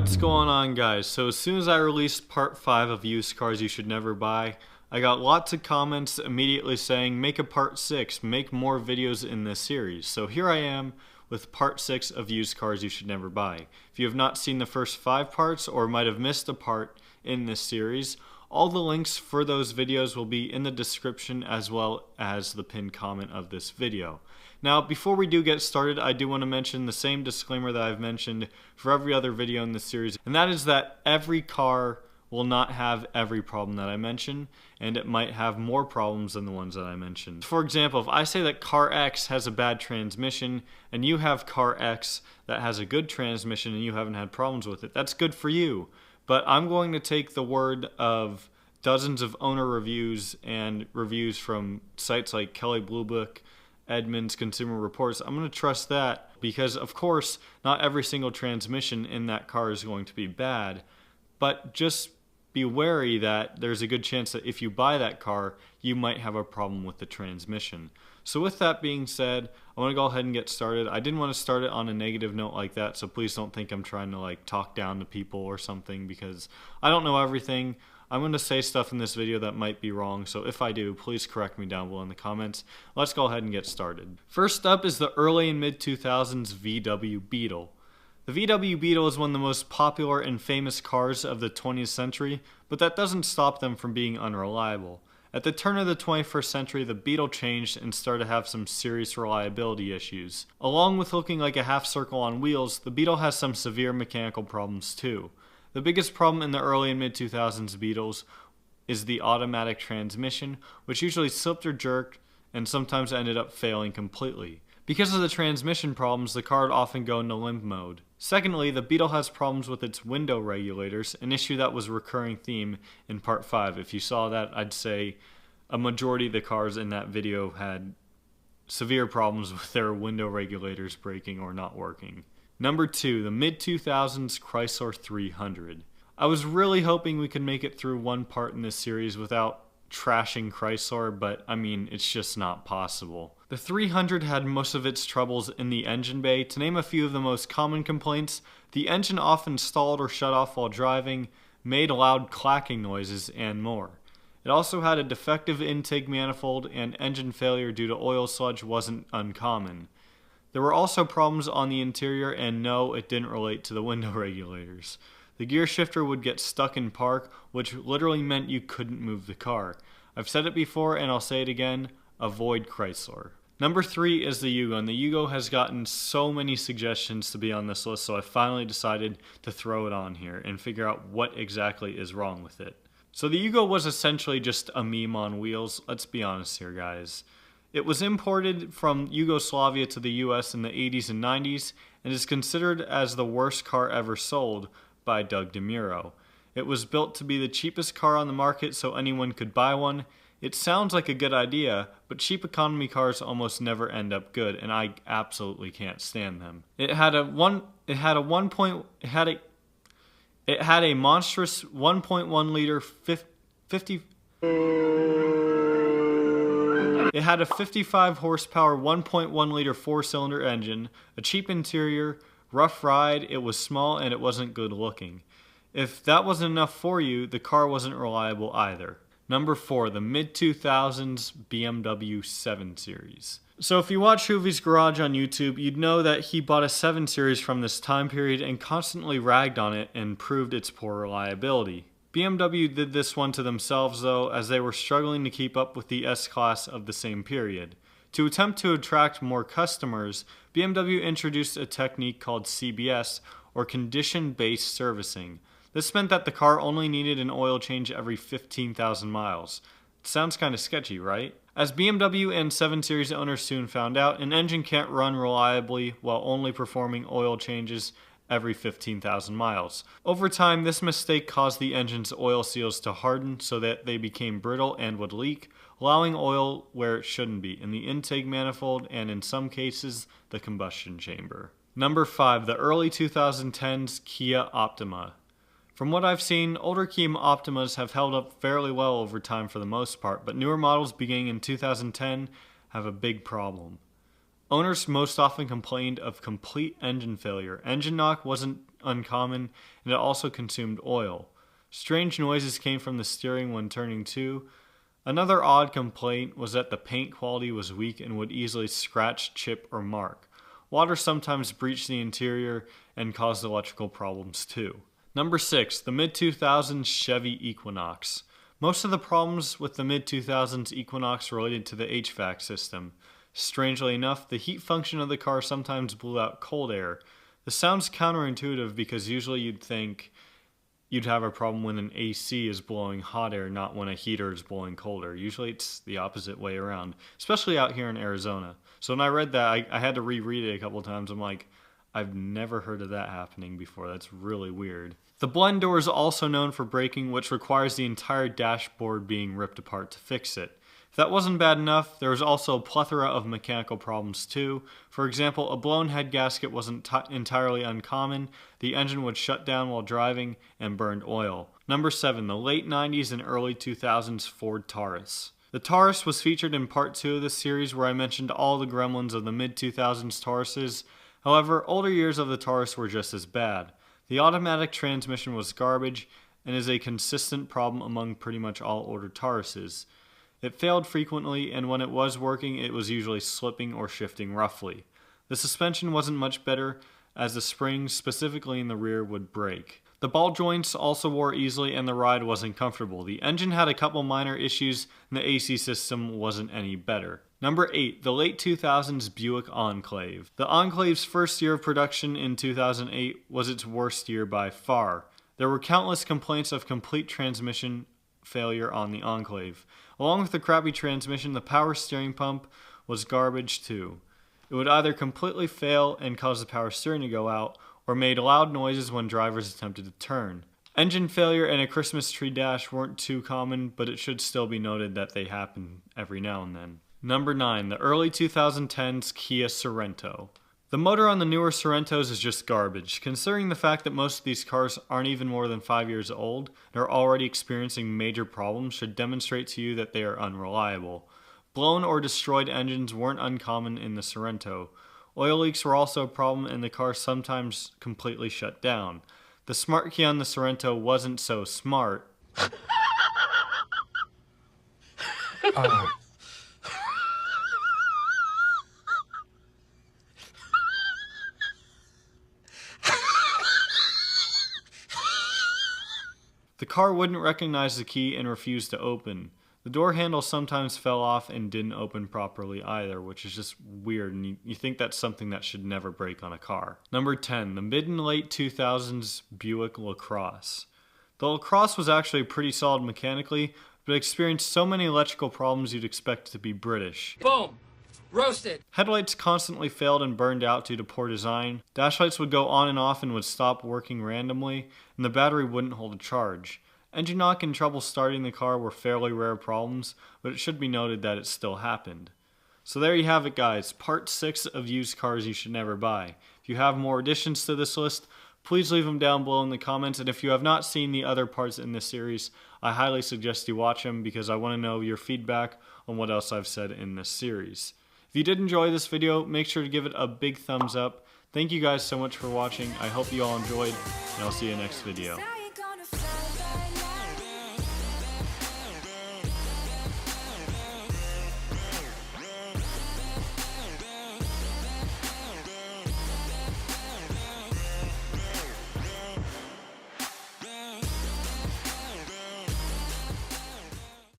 What's going on, guys? So as soon as I released part 5 of used cars you should never buy, I got lots of comments immediately saying make a part 6, make more videos in this series. So here I am with part 6 of used cars you should never buy. If you have not seen the first 5 parts or might have missed a part in this series, all the links for those videos will be in the description as well as the pinned comment of this video. Now, before we do get started, I do want to mention the same disclaimer that I've mentioned for every other video in this series, and that is that every car will not have every problem that I mention, and it might have more problems than the ones that I mentioned. For example, if I say that car X has a bad transmission, and you have car X that has a good transmission and you haven't had problems with it, that's good for you. But I'm going to take the word of dozens of owner reviews and reviews from sites like Kelley Blue Book, Edmunds, Consumer Reports. I'm going to trust that because, of course, not every single transmission in that car is going to be bad, but just be wary that there's a good chance that if you buy that car, you might have a problem with the transmission. So with that being said, I want to go ahead and get started. I didn't want to start it on a negative note like that, so please don't think I'm trying to talk down to people or something, because I don't know everything. I'm going to say stuff in this video that might be wrong, so if I do, please correct me down below in the comments. Let's go ahead and get started. First up is the early and mid-2000s VW Beetle. The VW Beetle is one of the most popular and famous cars of the 20th century, but that doesn't stop them from being unreliable. At the turn of the 21st century, the Beetle changed and started to have some serious reliability issues. Along with looking like a half circle on wheels, the Beetle has some severe mechanical problems too. The biggest problem in the early and mid-2000s Beetles is the automatic transmission, which usually slipped or jerked and sometimes ended up failing completely. Because of the transmission problems, the car would often go into limp mode. Secondly, the Beetle has problems with its window regulators, an issue that was a recurring theme in part 5. If you saw that, I'd say a majority of the cars in that video had severe problems with their window regulators breaking or not working. Number 2, the mid-2000s Chrysler 300. I was really hoping we could make it through one part in this series without trashing Chrysler, but I mean, it's just not possible. The 300 had most of its troubles in the engine bay. To name a few of the most common complaints, the engine often stalled or shut off while driving, made loud clacking noises, and more. It also had a defective intake manifold, and engine failure due to oil sludge wasn't uncommon. There were also problems on the interior, and no, it didn't relate to the window regulators. The gear shifter would get stuck in park, which literally meant you couldn't move the car. I've said it before and I'll say it again, avoid Chrysler. Number 3 is the Yugo, and the Yugo has gotten so many suggestions to be on this list, so I finally decided to throw it on here and figure out what exactly is wrong with it. So the Yugo was essentially just a meme on wheels, let's be honest here, guys. It was imported from Yugoslavia to the US in the 80s and 90s and is considered as the worst car ever sold by Doug DeMuro. It was built to be the cheapest car on the market so anyone could buy one. It sounds like a good idea, but cheap economy cars almost never end up good, and I absolutely can't stand them. It had a monstrous 1.1 liter 50 It had a 55 horsepower 1.1 liter 4-cylinder engine, a cheap interior, rough ride, it was small, and it wasn't good looking. If that wasn't enough for you, the car wasn't reliable either. Number 4, the mid-2000s BMW 7 Series. So if you watch Hoovie's Garage on YouTube, you'd know that he bought a 7 Series from this time period and constantly ragged on it and proved its poor reliability. BMW did this one to themselves though, as they were struggling to keep up with the S-Class of the same period. To attempt to attract more customers, BMW introduced a technique called CBS, or condition-based servicing. This meant that the car only needed an oil change every 15,000 miles. It sounds kinda sketchy, right? As BMW and 7 Series owners soon found out, an engine can't run reliably while only performing oil changes every 15,000 miles. Over time, this mistake caused the engine's oil seals to harden so that they became brittle and would leak, allowing oil where it shouldn't be, in the intake manifold and in some cases, the combustion chamber. Number 5, the early 2010s Kia Optima. From what I've seen, older Kia Optimas have held up fairly well over time for the most part, but newer models beginning in 2010 have a big problem. Owners most often complained of complete engine failure. Engine knock wasn't uncommon, and it also consumed oil. Strange noises came from the steering when turning too. Another odd complaint was that the paint quality was weak and would easily scratch, chip, or mark. Water sometimes breached the interior and caused electrical problems too. Number 6. The mid-2000s Chevy Equinox. Most of the problems with the mid-2000s Equinox related to the HVAC system. Strangely enough, the heat function of the car sometimes blew out cold air. This sounds counterintuitive because usually you'd think you'd have a problem when an AC is blowing hot air, not when a heater is blowing cold air. Usually it's the opposite way around, especially out here in Arizona. So when I read that, I had to reread it a couple times. I'm like, I've never heard of that happening before. That's really weird. The blend door is also known for breaking, which requires the entire dashboard being ripped apart to fix it. If that wasn't bad enough, there was also a plethora of mechanical problems too. For example, a blown head gasket wasn't entirely uncommon, the engine would shut down while driving, and burned oil. Number 7. The late 90s and early 2000s Ford Taurus. The Taurus was featured in part 2 of this series where I mentioned all the gremlins of the mid-2000s Tauruses. However, older years of the Taurus were just as bad. The automatic transmission was garbage and is a consistent problem among pretty much all older Tauruses. It failed frequently, and when it was working, it was usually slipping or shifting roughly. The suspension wasn't much better, as the springs, specifically in the rear, would break. The ball joints also wore easily, and the ride wasn't comfortable. The engine had a couple minor issues, and the AC system wasn't any better. Number 8. The late 2000s Buick Enclave. The Enclave's first year of production in 2008 was its worst year by far. There were countless complaints of complete transmission failure on the Enclave. Along with the crappy transmission, the power steering pump was garbage too. It would either completely fail and cause the power steering to go out, or made loud noises when drivers attempted to turn. Engine failure and a Christmas tree dash weren't too common, but it should still be noted that they happen every now and then. Number 9. The early 2010s Kia Sorento. The motor on the newer Sorentos is just garbage. Considering the fact that most of these cars aren't even more than 5 years old and are already experiencing major problems should demonstrate to you that they are unreliable. Blown or destroyed engines weren't uncommon in the Sorento. Oil leaks were also a problem and the car sometimes completely shut down. The smart key on the Sorento wasn't so smart. The car wouldn't recognize the key and refused to open. The door handle sometimes fell off and didn't open properly either, which is just weird, and you think that's something that should never break on a car. Number 10. The mid and late 2000s Buick LaCrosse. The LaCrosse was actually pretty solid mechanically, but experienced so many electrical problems you'd expect it to be British. Boom! Roasted! Headlights constantly failed and burned out due to poor design. Dash lights would go on and off and would stop working randomly, and the battery wouldn't hold a charge. Engine knock and trouble starting the car were fairly rare problems, but it should be noted that it still happened. So there you have it, guys. Part 6 of used cars you should never buy. If you have more additions to this list, please leave them down below in the comments, and if you have not seen the other parts in this series, I highly suggest you watch them because I want to know your feedback on what else I've said in this series. If you did enjoy this video, make sure to give it a big thumbs up. Thank you guys so much for watching. I hope you all enjoyed, and I'll see you next video.